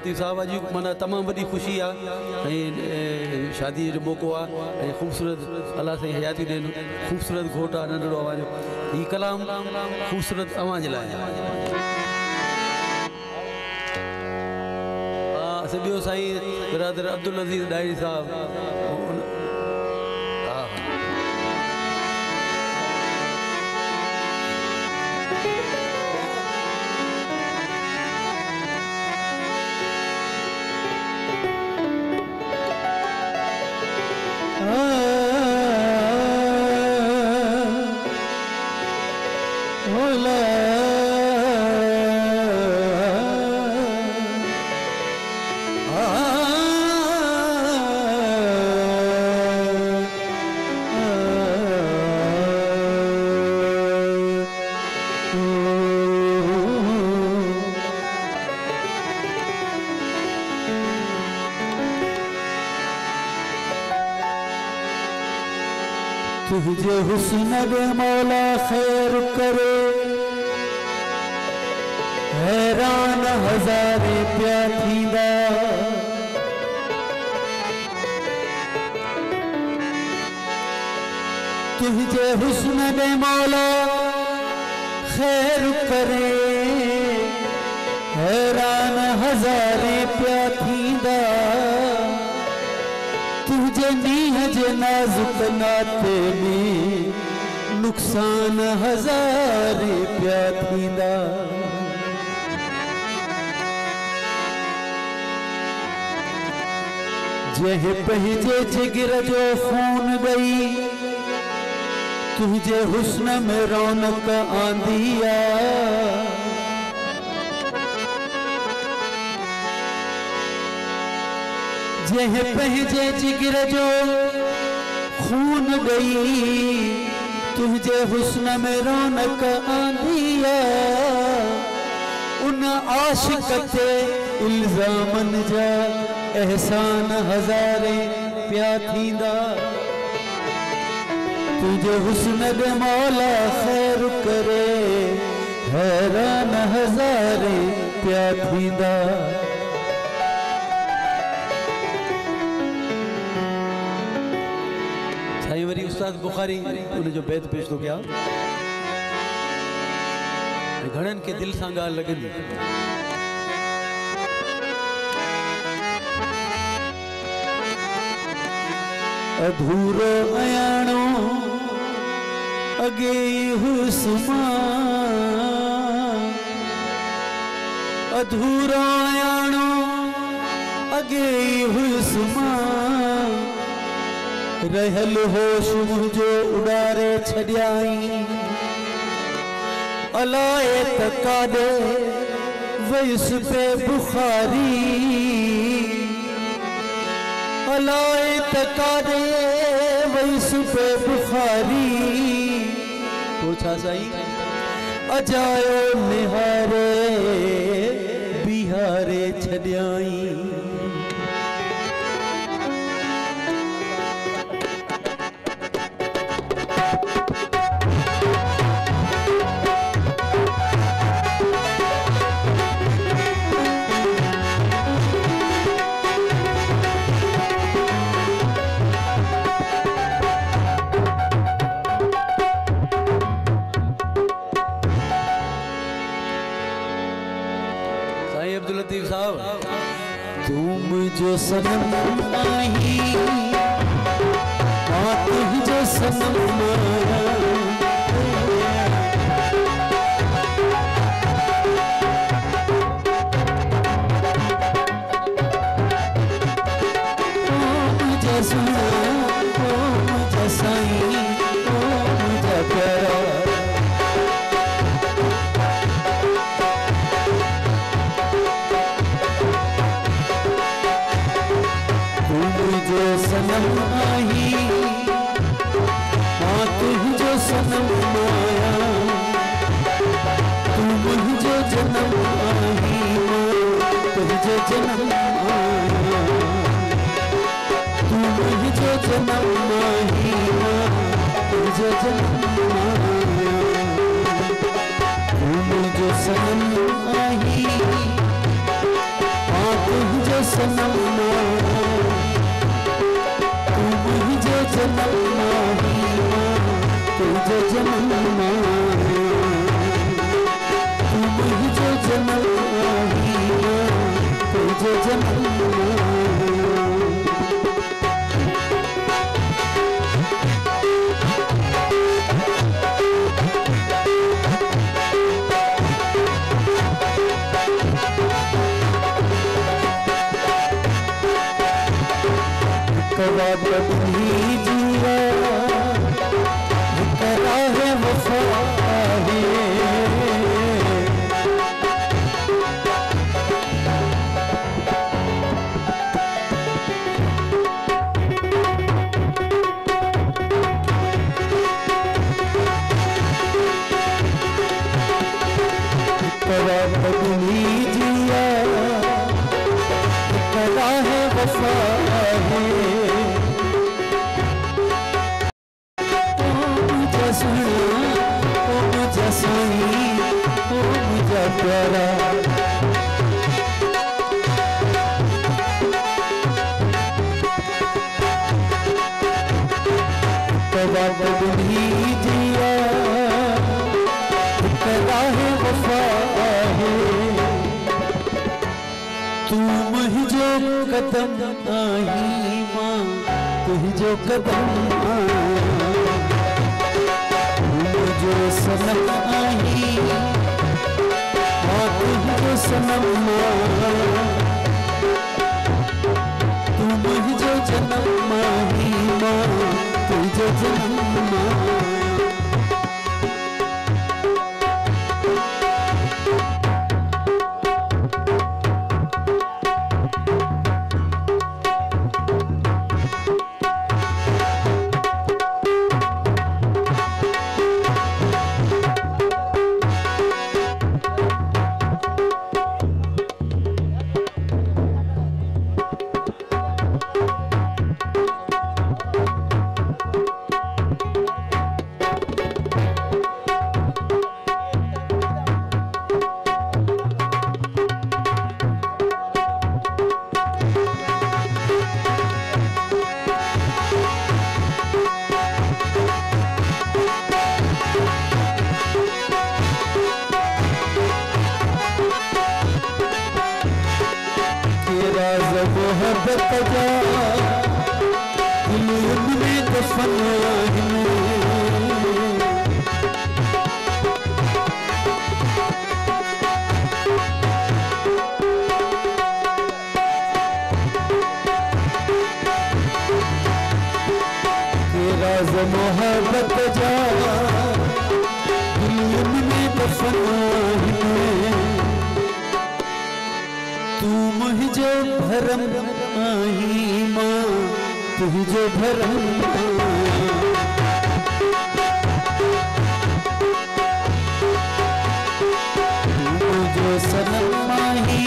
लतीफ़ साहब अॼु माना तमामु वॾी ख़ुशी आहे ऐं शादी जो मौक़ो आहे ऐं ख़ूबसूरत अलाह साईं हयाती ॾियनि ख़ूबसूरत घोट आहे नंढड़ो आवाज़ हीउ कलाम ख़ूबसूरत अवां जे लाइ ॿियो साईं बिरादर अब्दुल अज़ीज़ डायरी साहब तुझे हुस्न दे मौला खैर करे हैरान हज़ारे पिया थींदा तुझे हुस्न दे मौला खैर करे हैरान हज़ारे पिया थींदा तुझे नीह जे नाज़ुक नाते में नुक़सान हज़ारे पिया थींदा जंहिं पंहिंजे जिगर जो खून गई तुझे हुस्न में रौनक आंदी आ जह पंहिंजे जिगर जो खून गई तुझे हुस्न में रौनक आंदी उन आशिक ते इल्ज़ामन जा एहसान हज़ारे पिया थींदा तुझे हुस्न दे मौला खैर करे हैरान हज़ारे पिया थींदा वरी उस्ताद बुखारी उन जो बैत पेश तो क्या घणन के दिल सां ॻाल्हि लॻंदी अधूरो अयाणो अगे हुस्मा अधूरो अयाणो अगे हुस्मा रहल होश मुझो उड़ारे छड़ियाई अलाए तकादे वयस पे बुखारी अलाए तकादे वयस पे बुखारी पूछा साईं अजायो निहारे बिहारे छड़ियाई अब्दुल लतीफ साहब तुम जो सनम आई तुम जो सनम सनम आई तुझो सनम माया तू मुझो जन्म आई तुझो जन्म आया तू मुझो जन्म आई तुझो जन्म आया तू मुझो सनम आई तुझो सनम तुम ही जो जन्म तुझे जन्म तुम ही जो जन्म तुझे जन्म कभी जिया करा है वफा है कभी जिया करा है वफा है प्यारा कबा बदली जिया करा है वफा है तुम ही जो कदम आई माँ तुम जो कदम तुम जो सनम आई तुझे सनम तुम ही जो जन्म माही माँ तुझे जन्म मोहब्बत जा दिल में दफन राज मोहब्बत जा दिल में दफन तुम ही जो भरम आई माँ तुम जो भरम तुम जो सनम आई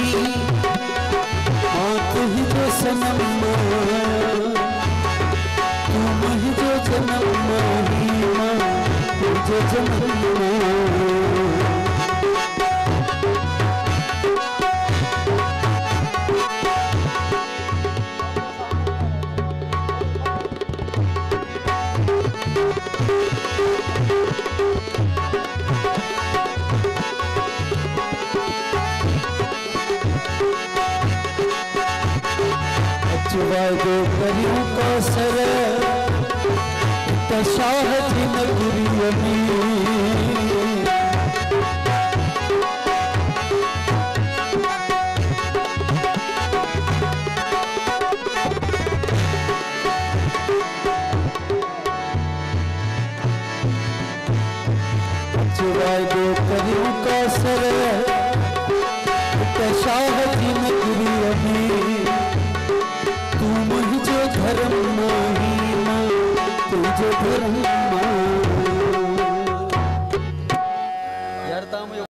माँ तुम जो सनम तुम ही जो जन्म आई माँ तुम जो जन्म वादो करियों का सर शाह जी नगरी वादो करियों का सर